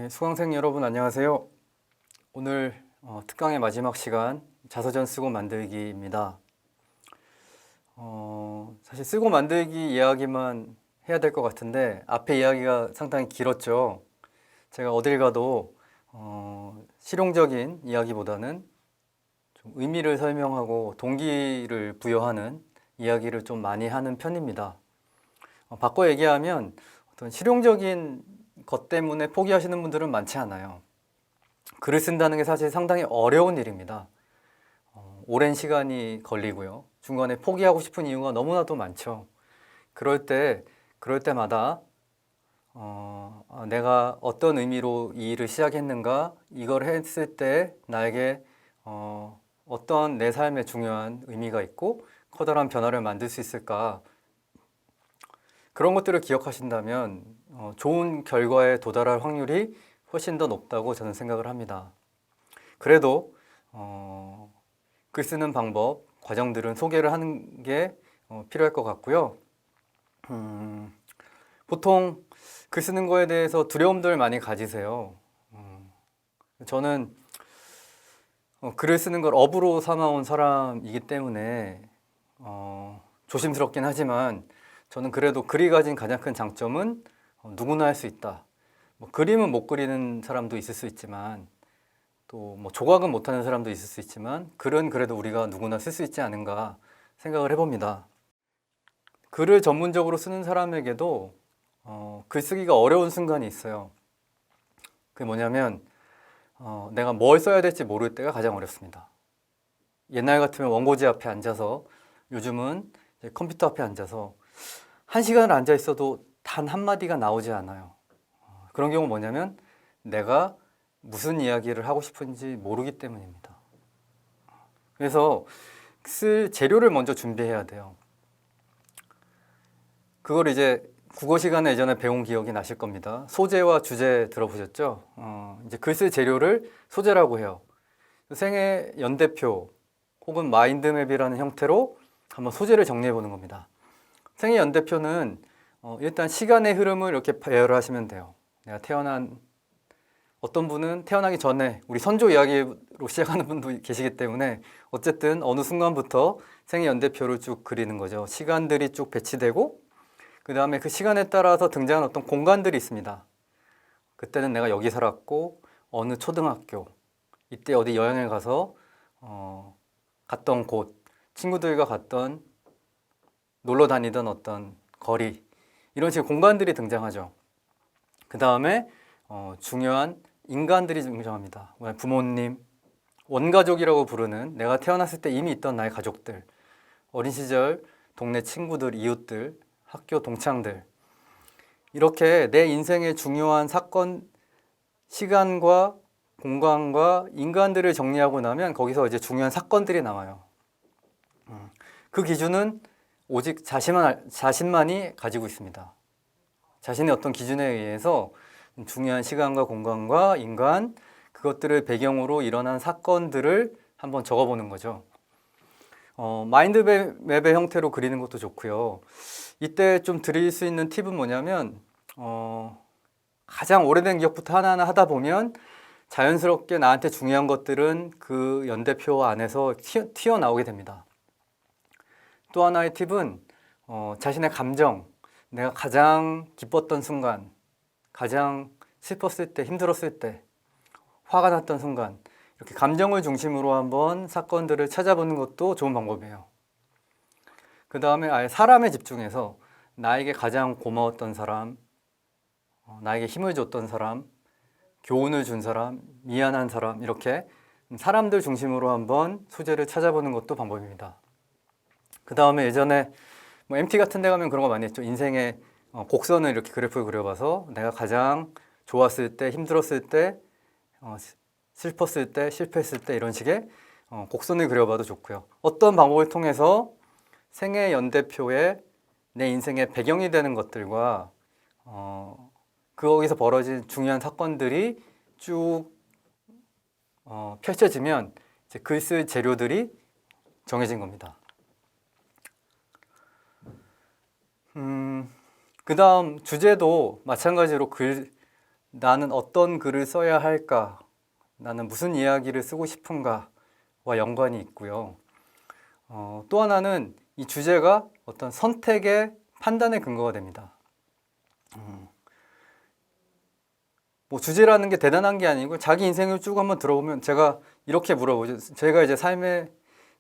수강생 여러분 안녕하세요. 오늘 특강의 마지막 시간 자서전 쓰고 만들기입니다. 사실 쓰고 만들기 이야기만 해야 될 것 같은데 앞에 이야기가 상당히 길었죠. 제가 어딜 가도 실용적인 이야기보다는 좀 의미를 설명하고 동기를 부여하는 이야기를 좀 많이 하는 편입니다. 바꿔 얘기하면 어떤 실용적인 것 때문에 포기하시는 분들은 많지 않아요. 글을 쓴다는 게 사실 상당히 어려운 일입니다. 오랜 시간이 걸리고요. 중간에 포기하고 싶은 이유가 너무나도 많죠. 그럴 때마다 내가 어떤 의미로 이 일을 시작했는가, 이걸 했을 때 나에게 어떤 내 삶에 중요한 의미가 있고 커다란 변화를 만들 수 있을까, 그런 것들을 기억하신다면 좋은 결과에 도달할 확률이 훨씬 더 높다고 저는 생각을 합니다. 그래도 글 쓰는 방법, 과정들은 소개를 하는 게 필요할 것 같고요. 보통 글 쓰는 거에 대해서 두려움들 많이 가지세요. 저는 글을 쓰는 걸 업으로 삼아온 사람이기 때문에 조심스럽긴 하지만 저는 그래도 글이 가진 가장 큰 장점은 누구나 할 수 있다. 뭐 그림은 못 그리는 사람도 있을 수 있지만 또 뭐 조각은 못하는 사람도 있을 수 있지만 글은 그래도 우리가 누구나 쓸 수 있지 않은가 생각을 해봅니다. 글을 전문적으로 쓰는 사람에게도 글쓰기가 어려운 순간이 있어요. 그게 뭐냐면 내가 뭘 써야 될지 모를 때가 가장 어렵습니다. 옛날 같으면 원고지 앞에 앉아서, 요즘은 이제 컴퓨터 앞에 앉아서 1시간을 앉아 있어도 단 한마디가 나오지 않아요. 그런 경우 뭐냐면 내가 무슨 이야기를 하고 싶은지 모르기 때문입니다. 그래서 쓸 재료를 먼저 준비해야 돼요. 그걸 이제 국어 시간에 예전에 배운 기억이 나실 겁니다. 소재와 주제 들어보셨죠? 이제 글 쓸 재료를 소재라고 해요. 생애 연대표 혹은 마인드맵이라는 형태로 한번 소재를 정리해 보는 겁니다. 생애 연대표는 일단 시간의 흐름을 이렇게 배열을 하시면 돼요. 내가 어떤 분은 태어나기 전에 우리 선조 이야기로 시작하는 분도 계시기 때문에 어쨌든 어느 순간부터 생애 연대표를 쭉 그리는 거죠. 시간들이 쭉 배치되고 그 다음에 그 시간에 따라서 등장하는 어떤 공간들이 있습니다. 그때는 내가 여기 살았고 어느 초등학교, 이때 어디 여행을 가서 갔던 곳, 친구들과 갔던 놀러 다니던 어떤 거리, 이런 식의 공간들이 등장하죠. 그 다음에 중요한 인간들이 등장합니다. 부모님, 원가족이라고 부르는 내가 태어났을 때 이미 있던 나의 가족들, 어린 시절 동네 친구들, 이웃들, 학교 동창들, 이렇게 내 인생의 중요한 사건, 시간과 공간과 인간들을 정리하고 나면 거기서 이제 중요한 사건들이 나와요. 그 기준은 오직 자신만이 가지고 있습니다. 자신의 어떤 기준에 의해서 중요한 시간과 공간과 인간, 그것들을 배경으로 일어난 사건들을 한번 적어보는 거죠. 마인드맵의 형태로 그리는 것도 좋고요. 이때 좀 드릴 수 있는 팁은 뭐냐면 가장 오래된 기억부터 하나하나 하다 보면 자연스럽게 나한테 중요한 것들은 그 연대표 안에서 튀어나오게 됩니다. 또 하나의 팁은 자신의 감정, 내가 가장 기뻤던 순간, 가장 슬펐을 때, 힘들었을 때, 화가 났던 순간, 이렇게 감정을 중심으로 한번 사건들을 찾아보는 것도 좋은 방법이에요. 그 다음에 아예 사람에 집중해서 나에게 가장 고마웠던 사람, 나에게 힘을 줬던 사람, 교훈을 준 사람, 미안한 사람, 이렇게 사람들 중심으로 한번 소재를 찾아보는 것도 방법입니다. 그 다음에 예전에 뭐 MT 같은 데 가면 그런 거 많이 했죠. 인생의 곡선을 이렇게 그래프를 그려봐서 내가 가장 좋았을 때, 힘들었을 때, 슬펐을 때, 실패했을 때, 이런 식의 곡선을 그려봐도 좋고요. 어떤 방법을 통해서 생애 연대표에 내 인생의 배경이 되는 것들과 거기서 벌어진 중요한 사건들이 쭉 펼쳐지면 이제 글 쓸 재료들이 정해진 겁니다. 그 다음 주제도 마찬가지로 글 나는 어떤 글을 써야 할까? 나는 무슨 이야기를 쓰고 싶은가와 연관이 있고요. 또 하나는 이 주제가 어떤 선택의 판단의 근거가 됩니다. 뭐 주제라는 게 대단한 게 아니고 자기 인생을 쭉 한번 들어보면 제가 이렇게 물어보죠. 제가 이제 삶의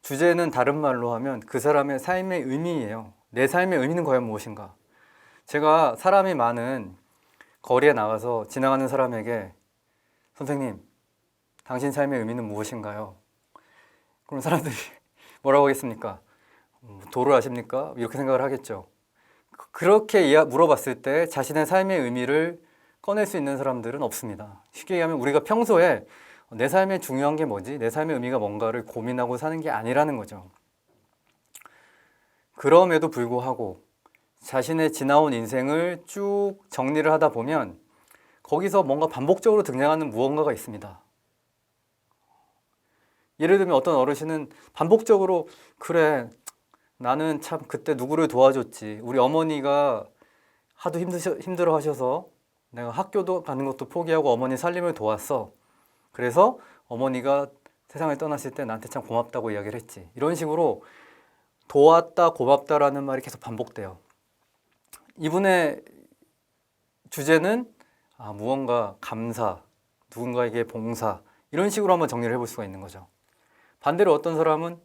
주제는 다른 말로 하면 그 사람의 삶의 의미예요. 내 삶의 의미는 과연 무엇인가? 제가 사람이 많은 거리에 나가서 지나가는 사람에게 선생님, 당신 삶의 의미는 무엇인가요? 그럼 사람들이 뭐라고 하겠습니까? 도를 아십니까? 이렇게 생각을 하겠죠. 그렇게 물어봤을 때 자신의 삶의 의미를 꺼낼 수 있는 사람들은 없습니다. 쉽게 얘기하면 우리가 평소에 내 삶에 중요한 게 뭐지? 내 삶의 의미가 뭔가를 고민하고 사는 게 아니라는 거죠. 그럼에도 불구하고 자신의 지나온 인생을 쭉 정리를 하다 보면 거기서 뭔가 반복적으로 등장하는 무언가가 있습니다. 예를 들면 어떤 어르신은 반복적으로 그래, 나는 참 그때 누구를 도와줬지. 우리 어머니가 하도 힘들어 하셔서 내가 학교도 가는 것도 포기하고 어머니 살림을 도왔어. 그래서 어머니가 세상을 떠났을 때 나한테 참 고맙다고 이야기를 했지. 이런 식으로 도왔다, 고맙다라는 말이 계속 반복돼요. 이분의 주제는 무언가 감사, 누군가에게 봉사 이런 식으로 한번 정리를 해볼 수가 있는 거죠. 반대로 어떤 사람은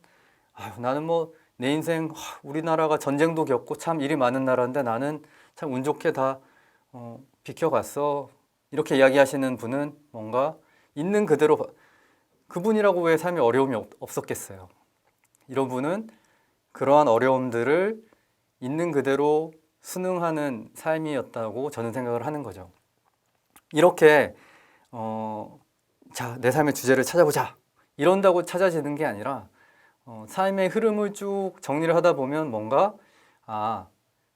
나는 뭐 내 인생 우리나라가 전쟁도 겪고 참 일이 많은 나라인데 나는 참 운 좋게 다 비켜갔어. 이렇게 이야기하시는 분은 뭔가 있는 그대로 그분이라고 왜 삶에 어려움이 없었겠어요. 이런 분은 그러한 어려움들을 있는 그대로 순응하는 삶이었다고 저는 생각을 하는 거죠. 이렇게 내 삶의 주제를 찾아보자 이런다고 찾아지는 게 아니라 삶의 흐름을 쭉 정리를 하다 보면 뭔가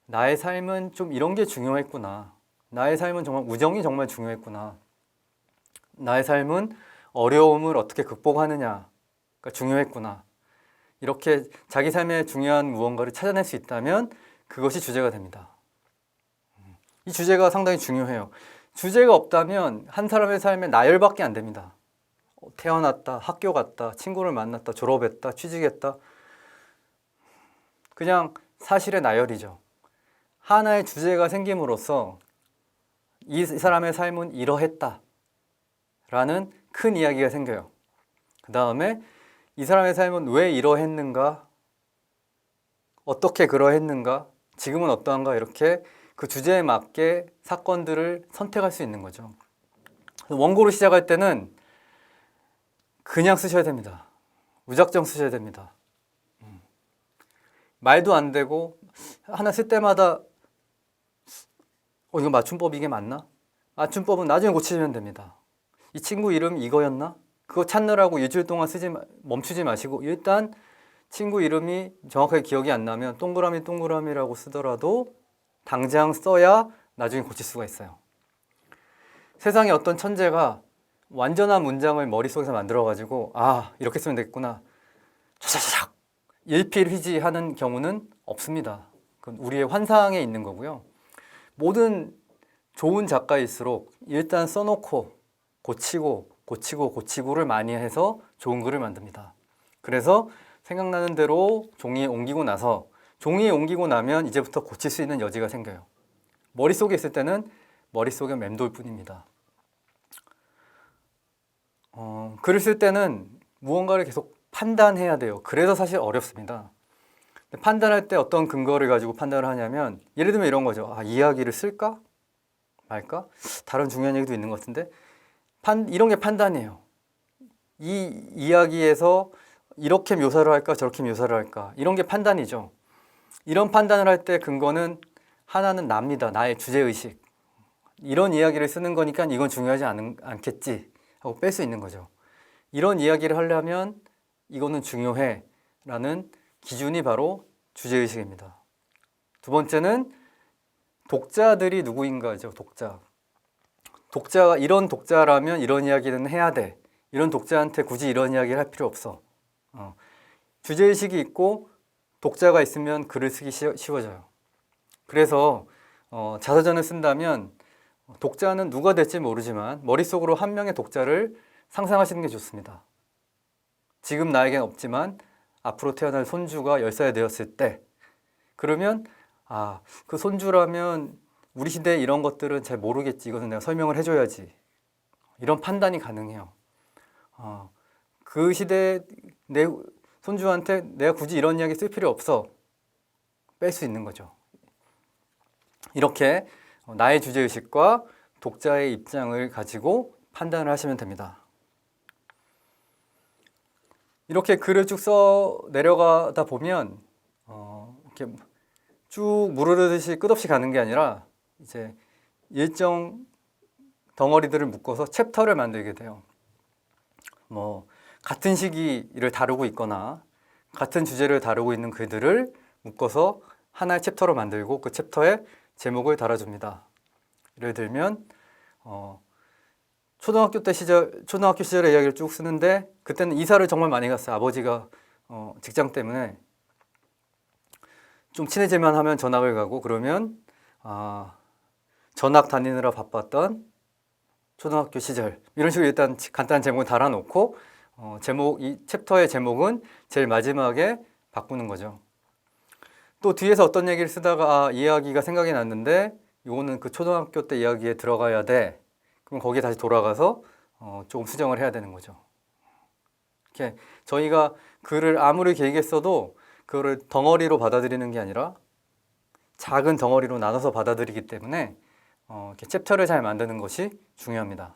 나의 삶은 좀 이런 게 중요했구나. 나의 삶은 정말 우정이 정말 중요했구나. 나의 삶은 어려움을 어떻게 극복하느냐가 중요했구나. 이렇게 자기 삶에 중요한 무언가를 찾아낼 수 있다면 그것이 주제가 됩니다. 이 주제가 상당히 중요해요. 주제가 없다면 한 사람의 삶에 나열밖에 안 됩니다. 태어났다, 학교 갔다, 친구를 만났다, 졸업했다, 취직했다. 그냥 사실의 나열이죠. 하나의 주제가 생김으로써 이 사람의 삶은 이러했다 라는 큰 이야기가 생겨요. 그 다음에 이 사람의 삶은 왜 이러했는가, 어떻게 그러했는가, 지금은 어떠한가 이렇게 그 주제에 맞게 사건들을 선택할 수 있는 거죠. 원고를 시작할 때는 그냥 쓰셔야 됩니다. 무작정 쓰셔야 됩니다. 말도 안 되고 하나 쓸 때마다 이거 맞춤법 이게 맞나? 맞춤법은 나중에 고치면 됩니다. 이 친구 이름 이거였나? 그거 찾느라고 일주일 동안 멈추지 마시고 일단 친구 이름이 정확하게 기억이 안 나면 동그라미라고 쓰더라도 당장 써야 나중에 고칠 수가 있어요. 세상에 어떤 천재가 완전한 문장을 머릿속에서 만들어가지고 이렇게 쓰면 되겠구나 차차차작 일필휘지하는 경우는 없습니다. 그건 우리의 환상에 있는 거고요. 모든 좋은 작가일수록 일단 써놓고 고치고를 많이 해서 좋은 글을 만듭니다. 그래서 생각나는 대로 종이에 옮기고 나면 이제부터 고칠 수 있는 여지가 생겨요. 머릿속에 있을 때는 머릿속에 맴돌 뿐입니다. 글을 쓸 때는 무언가를 계속 판단해야 돼요. 그래서 사실 어렵습니다. 판단할 때 어떤 근거를 가지고 판단을 하냐면 예를 들면 이런 거죠. 이야기를 쓸까? 말까? 다른 중요한 얘기도 있는 것 같은데 이런 게 판단이에요. 이 이야기에서 이렇게 묘사를 할까 저렇게 묘사를 할까 이런 게 판단이죠. 이런 판단을 할 때 근거는 하나는 납니다. 나의 주제의식. 이런 이야기를 쓰는 거니까 이건 중요하지 않겠지 하고 뺄 수 있는 거죠. 이런 이야기를 하려면 이거는 중요해 라는 기준이 바로 주제의식입니다. 두 번째는 독자들이 누구인가죠. 독자가 이런 독자라면 이런 이야기는 해야 돼. 이런 독자한테 굳이 이런 이야기를 할 필요 없어. 주제의식이 있고 독자가 있으면 글을 쓰기 쉬워져요. 그래서 자서전을 쓴다면 독자는 누가 될지 모르지만 머릿속으로 한 명의 독자를 상상하시는 게 좋습니다. 지금 나에겐 없지만 앞으로 태어날 손주가 10살이 되었을 때, 그러면 그 손주라면 우리 시대에 이런 것들은 잘 모르겠지. 이것은 내가 설명을 해줘야지. 이런 판단이 가능해요. 그 시대에 내 손주한테 내가 굳이 이런 이야기 쓸 필요 없어. 뺄 수 있는 거죠. 이렇게 나의 주제의식과 독자의 입장을 가지고 판단을 하시면 됩니다. 이렇게 글을 쭉 써 내려가다 보면 이렇게 쭉 무르르듯이 끝없이 가는 게 아니라 이제 일정 덩어리들을 묶어서 챕터를 만들게 돼요. 같은 시기를 다루고 있거나 같은 주제를 다루고 있는 글들을 묶어서 하나의 챕터로 만들고 그 챕터에 제목을 달아줍니다. 예를 들면 초등학교 시절의 이야기를 쭉 쓰는데 그때는 이사를 정말 많이 갔어요. 아버지가 직장 때문에 좀 친해질만 하면 전학을 가고, 그러면 전학 다니느라 바빴던 초등학교 시절, 이런 식으로 일단 간단한 제목을 달아놓고 이 챕터의 제목은 제일 마지막에 바꾸는 거죠. 또 뒤에서 어떤 얘기를 쓰다가 이야기가 생각이 났는데 이거는 그 초등학교 때 이야기에 들어가야 돼. 그럼 거기에 다시 돌아가서 조금 수정을 해야 되는 거죠. 이렇게 저희가 글을 아무리 길게 써도 그거를 덩어리로 받아들이는 게 아니라 작은 덩어리로 나눠서 받아들이기 때문에 이렇게 챕터를 잘 만드는 것이 중요합니다.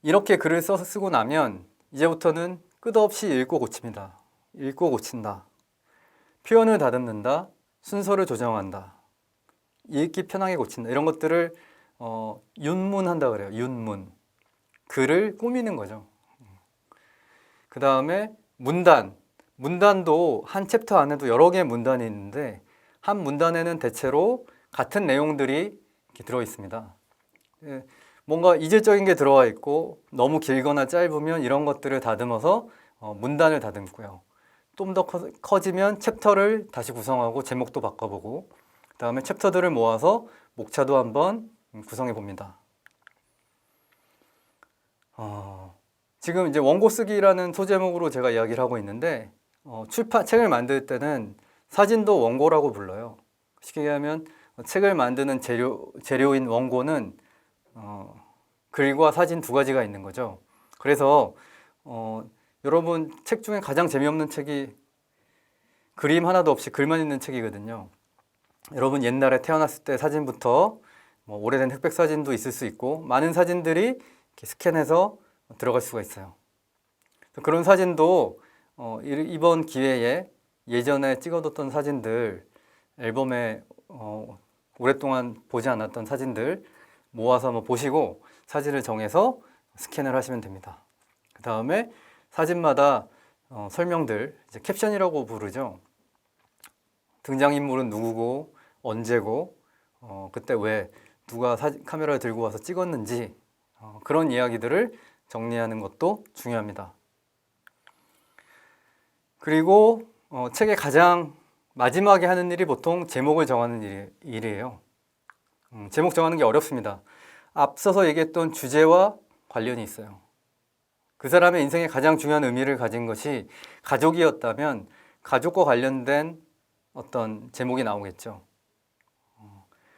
이렇게 글을 써서 쓰고 나면 이제부터는 끝없이 읽고 고칩니다. 읽고 고친다. 표현을 다듬는다. 순서를 조정한다. 읽기 편하게 고친다. 이런 것들을 윤문한다 그래요. 윤문. 글을 꾸미는 거죠. 그 다음에 문단도 한 챕터 안에도 여러 개의 문단이 있는데 한 문단에는 대체로 같은 내용들이 이렇게 들어 있습니다. 뭔가 이질적인 게 들어와 있고 너무 길거나 짧으면 이런 것들을 다듬어서 문단을 다듬고요. 좀 더 커지면 챕터를 다시 구성하고 제목도 바꿔보고, 그 다음에 챕터들을 모아서 목차도 한번 구성해 봅니다. 지금 이제 원고 쓰기라는 소제목으로 제가 이야기를 하고 있는데 책을 만들 때는 사진도 원고라고 불러요. 쉽게 얘기하면 책을 만드는 재료인 원고는 글과 사진 두 가지가 있는 거죠. 그래서 여러분 책 중에 가장 재미없는 책이 그림 하나도 없이 글만 있는 책이거든요. 여러분 옛날에 태어났을 때 사진부터 오래된 흑백 사진도 있을 수 있고 많은 사진들이 이렇게 스캔해서 들어갈 수가 있어요. 그런 사진도 이번 기회에 예전에 찍어뒀던 사진들, 앨범에 오랫동안 보지 않았던 사진들 모아서 한번 보시고 사진을 정해서 스캔을 하시면 됩니다. 그 다음에 사진마다 설명들, 이제 캡션이라고 부르죠. 등장인물은 누구고 언제고 그때 왜 누가 카메라를 들고 와서 찍었는지 그런 이야기들을 정리하는 것도 중요합니다. 그리고 책의 가장 마지막에 하는 일이 보통 제목을 정하는 일이에요. 제목 정하는 게 어렵습니다. 앞서서 얘기했던 주제와 관련이 있어요. 그 사람의 인생에 가장 중요한 의미를 가진 것이 가족이었다면 가족과 관련된 어떤 제목이 나오겠죠.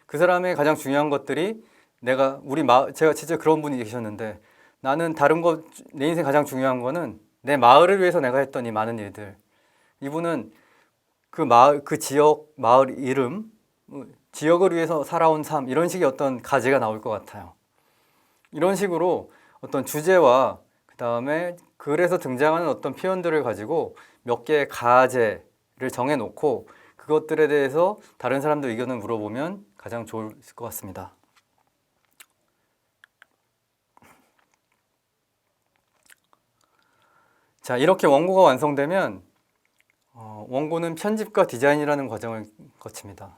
그 사람의 가장 중요한 것들이 제가 진짜 그런 분이 계셨는데 나는 내 인생 가장 중요한 거는 내 마을을 위해서 내가 했던 이 많은 일들. 이분은 그 지역, 마을 이름, 지역을 위해서 살아온 삶, 이런 식의 어떤 가지가 나올 것 같아요. 이런 식으로 어떤 주제와 그 다음에 글에서 등장하는 어떤 표현들을 가지고 몇 개의 가제를 정해놓고 그것들에 대해서 다른 사람들 의견을 물어보면 가장 좋을 것 같습니다. 자, 이렇게 원고가 완성되면 원고는 편집과 디자인이라는 과정을 거칩니다.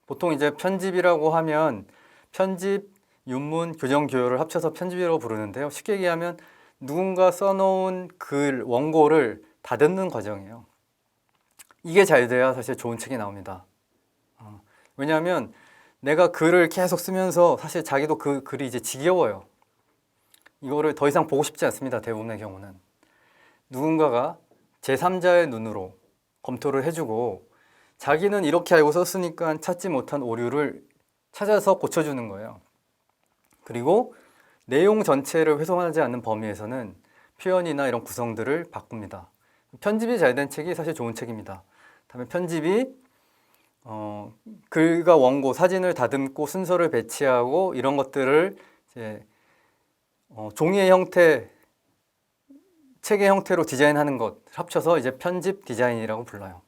보통 이제 편집이라고 하면 편집, 윤문, 교정, 교요를 합쳐서 편집이라고 부르는데요. 쉽게 얘기하면 누군가 써놓은 글, 원고를 다듬는 과정이에요. 이게 잘 돼야 사실 좋은 책이 나옵니다. 왜냐하면 내가 글을 계속 쓰면서 사실 자기도 그 글이 이제 지겨워요. 이거를 더 이상 보고 싶지 않습니다. 대부분의 경우는. 누군가가 제3자의 눈으로 검토를 해주고 자기는 이렇게 알고 썼으니까 찾지 못한 오류를 찾아서 고쳐주는 거예요. 그리고 내용 전체를 훼손하지 않는 범위에서는 표현이나 이런 구성들을 바꿉니다. 편집이 잘 된 책이 사실 좋은 책입니다. 다음에 편집이 글과 원고, 사진을 다듬고 순서를 배치하고 이런 것들을 이제 종이의 형태, 책의 형태로 디자인하는 것 합쳐서 이제 편집 디자인이라고 불러요.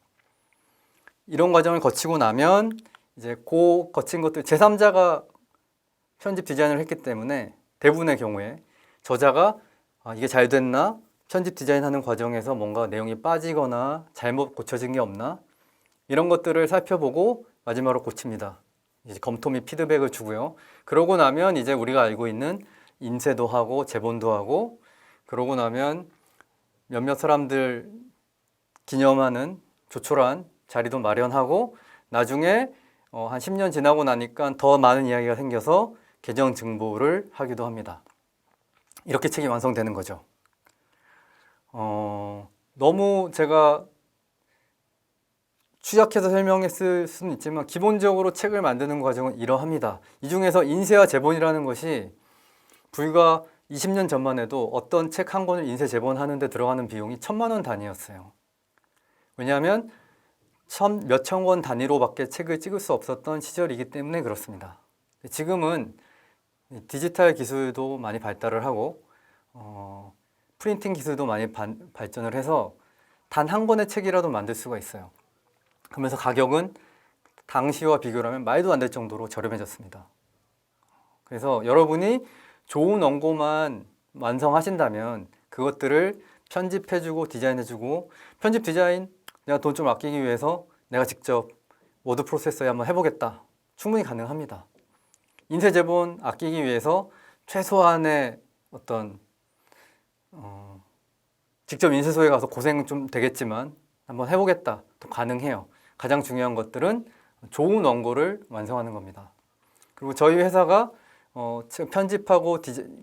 이런 과정을 거치고 나면 이제 그 거친 것들 제3자가 편집 디자인을 했기 때문에 대부분의 경우에 저자가 이게 잘 됐나? 편집 디자인하는 과정에서 뭔가 내용이 빠지거나 잘못 고쳐진 게 없나? 이런 것들을 살펴보고 마지막으로 고칩니다. 이제 검토 및 피드백을 주고요. 그러고 나면 이제 우리가 알고 있는 인쇄도 하고 제본도 하고 그러고 나면 몇몇 사람들 기념하는 조촐한 자리도 마련하고 나중에 한 10년 지나고 나니까 더 많은 이야기가 생겨서 개정 증보를 하기도 합니다. 이렇게 책이 완성되는 거죠. 너무 제가 추적해서 설명했을 수는 있지만 기본적으로 책을 만드는 과정은 이러합니다. 이 중에서 인쇄와 제본이라는 것이 불과 20년 전만 해도 어떤 책 한 권을 인쇄 제본하는 데 들어가는 비용이 1,000만 원 단위였어요. 왜냐하면 몇천 권 단위로밖에 책을 찍을 수 없었던 시절이기 때문에 그렇습니다. 지금은 디지털 기술도 많이 발달을 하고 프린팅 기술도 많이 발전을 해서 단 한 권의 책이라도 만들 수가 있어요. 그러면서 가격은 당시와 비교를 하면 말도 안 될 정도로 저렴해졌습니다. 그래서 여러분이 좋은 원고만 완성하신다면 그것들을 편집해주고 디자인해주고 편집 디자인 내가 돈 좀 아끼기 위해서 내가 직접 워드 프로세서에 한번 해보겠다. 충분히 가능합니다. 인쇄 제본 아끼기 위해서 최소한의 어떤 직접 인쇄소에 가서 고생 좀 되겠지만 한번 해보겠다. 또 가능해요. 가장 중요한 것들은 좋은 원고를 완성하는 겁니다. 그리고 저희 회사가 편집하고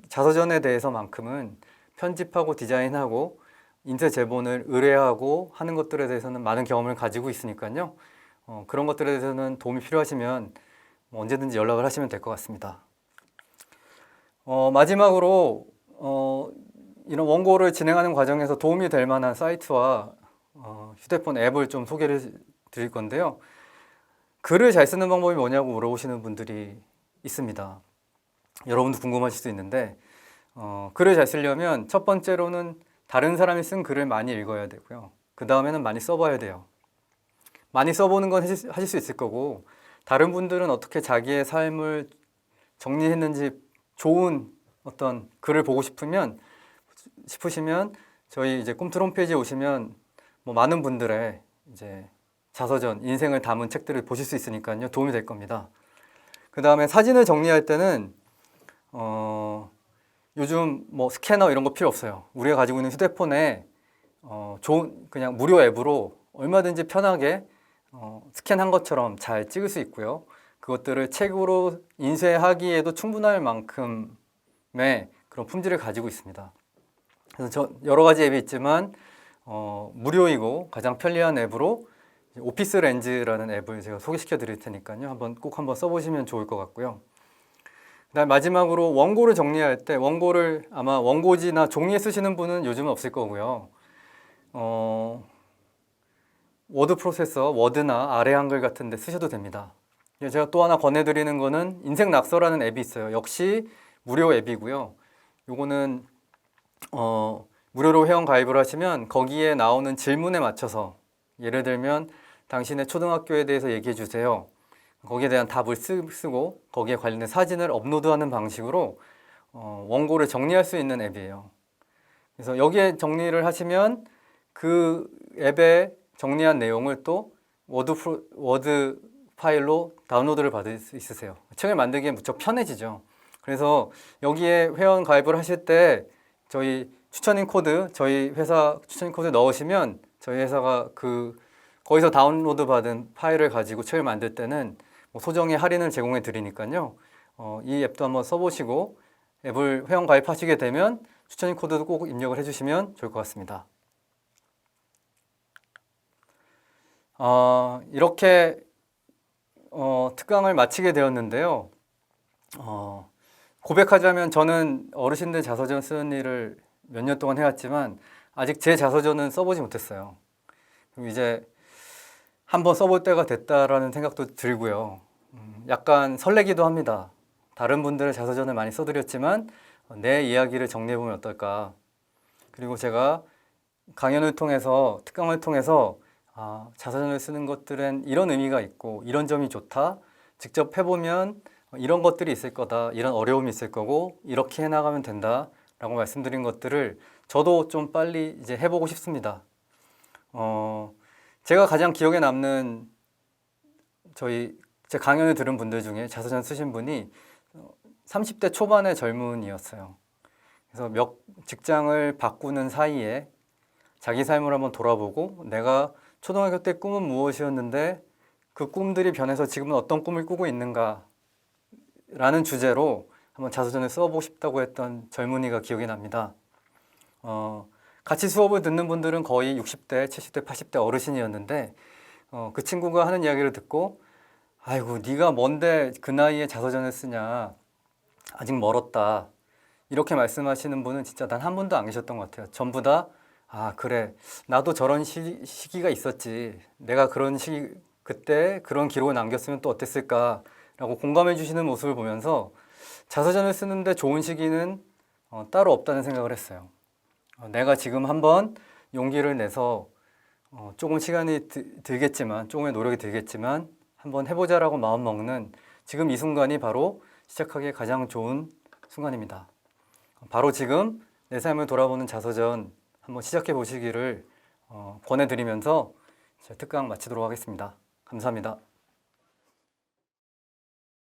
자서전에 대해서만큼은 편집하고 디자인하고 인쇄 제본을 의뢰하고 하는 것들에 대해서는 많은 경험을 가지고 있으니까요. 그런 것들에 대해서는 도움이 필요하시면 언제든지 연락을 하시면 될 것 같습니다. 마지막으로 이런 원고를 진행하는 과정에서 도움이 될 만한 사이트와 휴대폰 앱을 좀 소개를 드릴 건데요. 글을 잘 쓰는 방법이 뭐냐고 물어보시는 분들이 있습니다. 여러분도 궁금하실 수 있는데 글을 잘 쓰려면 첫 번째로는 다른 사람이 쓴 글을 많이 읽어야 되고요. 그 다음에는 많이 써봐야 돼요. 많이 써보는 건 하실 수 있을 거고 다른 분들은 어떻게 자기의 삶을 정리했는지 좋은 어떤 글을 보고 싶으시면 저희 이제 꿈틀 홈페이지에 오시면 많은 분들의 이제 자서전, 인생을 담은 책들을 보실 수 있으니까요. 도움이 될 겁니다. 그 다음에 사진을 정리할 때는 요즘 스캐너 이런 거 필요 없어요. 우리가 가지고 있는 휴대폰에 좋은 그냥 무료 앱으로 얼마든지 편하게 스캔한 것처럼 잘 찍을 수 있고요. 그것들을 책으로 인쇄하기에도 충분할 만큼의 그런 품질을 가지고 있습니다. 그래서 여러 가지 앱이 있지만 무료이고 가장 편리한 앱으로 오피스 렌즈라는 앱을 제가 소개시켜 드릴 테니까요. 꼭 한번 써보시면 좋을 것 같고요. 그다음 마지막으로 원고를 정리할 때 원고를 아마 원고지나 종이에 쓰시는 분은 요즘은 없을 거고요. 워드 프로세서, 워드나 아래 한글 같은 데 쓰셔도 됩니다. 제가 또 하나 권해드리는 거는 인생 낙서라는 앱이 있어요. 역시 무료 앱이고요. 요거는 무료로 회원 가입을 하시면 거기에 나오는 질문에 맞춰서 예를 들면 당신의 초등학교에 대해서 얘기해 주세요. 거기에 대한 답을 쓰고 거기에 관련된 사진을 업로드하는 방식으로 원고를 정리할 수 있는 앱이에요. 그래서 여기에 정리를 하시면 그 앱에 정리한 내용을 또 워드 파일로 다운로드를 받을 수 있으세요. 책을 만들기에 무척 편해지죠. 그래서 여기에 회원 가입을 하실 때 저희 추천인 코드, 저희 회사 추천인 코드 넣으시면 저희 회사가 거기서 다운로드 받은 파일을 가지고 책을 만들 때는 소정의 할인을 제공해 드리니까요. 이 앱도 한번 써보시고 앱을 회원 가입하시게 되면 추천인 코드도 꼭 입력을 해주시면 좋을 것 같습니다. 이렇게 특강을 마치게 되었는데요. 고백하자면 저는 어르신들 자서전 쓰는 일을 몇 년 동안 해왔지만 아직 제 자서전은 써보지 못했어요. 그럼 이제 한번 써볼 때가 됐다라는 생각도 들고요. 약간 설레기도 합니다. 다른 분들의 자서전을 많이 써드렸지만 내 이야기를 정리해보면 어떨까. 그리고 제가 강연을 통해서, 특강을 통해서 자서전을 쓰는 것들은 이런 의미가 있고 이런 점이 좋다. 직접 해보면 이런 것들이 있을 거다. 이런 어려움이 있을 거고 이렇게 해나가면 된다. 라고 말씀드린 것들을 저도 좀 빨리 이제 해보고 싶습니다. 제가 가장 기억에 남는 제 강연을 들은 분들 중에 자서전 쓰신 분이 30대 초반의 젊은이였어요. 그래서 직장을 바꾸는 사이에 자기 삶을 한번 돌아보고 내가 초등학교 때 꿈은 무엇이었는데 그 꿈들이 변해서 지금은 어떤 꿈을 꾸고 있는가 라는 주제로 한번 자서전을 써보고 싶다고 했던 젊은이가 기억이 납니다. 같이 수업을 듣는 분들은 거의 60대, 70대, 80대 어르신이었는데 그 친구가 하는 이야기를 듣고 아이고 네가 뭔데 그 나이에 자서전을 쓰냐 아직 멀었다 이렇게 말씀하시는 분은 진짜 단 한 분도 안 계셨던 것 같아요. 전부 다 그래 나도 저런 시기가 있었지 내가 그런 시기 그때 그런 기록을 남겼으면 또 어땠을까 라고 공감해 주시는 모습을 보면서 자서전을 쓰는데 좋은 시기는 따로 없다는 생각을 했어요. 내가 지금 한번 용기를 내서 조금 시간이 들겠지만 조금의 노력이 들겠지만 한번 해보자라고 마음먹는 지금 이 순간이 바로 시작하기에 가장 좋은 순간입니다. 바로 지금 내 삶을 돌아보는 자서전 한번 시작해 보시기를 권해드리면서 특강 마치도록 하겠습니다. 감사합니다.